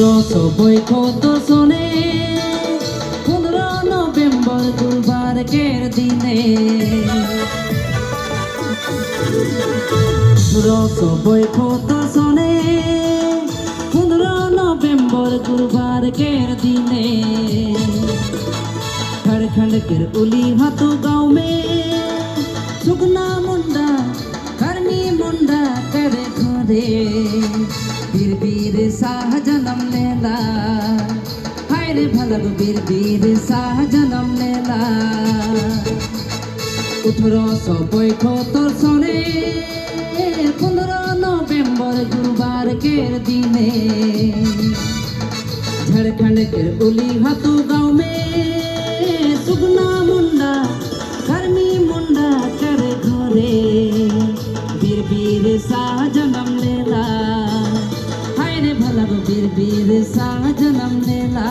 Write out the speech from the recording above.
রস বৈকত সনে 15 নভেম্বর গুলবার্গের দিনে রস বৈকত সনে 15 নভেম্বর गुरुवार दिने झारखंड के उली हाथों गाँव में सुगना मुंडा करनी मुंडा करे घरे वीर वीर शाह जन्म लेला हाय रे भलग वीर वीर शाह जन्म लेला 1875 सने 15 नवंबर गुरुवार के दिने झारखंड के उली हाथों गाँव में सुगना मुंडा कर्मी मुंडा करे घरे वीर वीर शाह जन्म लेला हाय रे भला वीर वीर शाह जन्म लेला।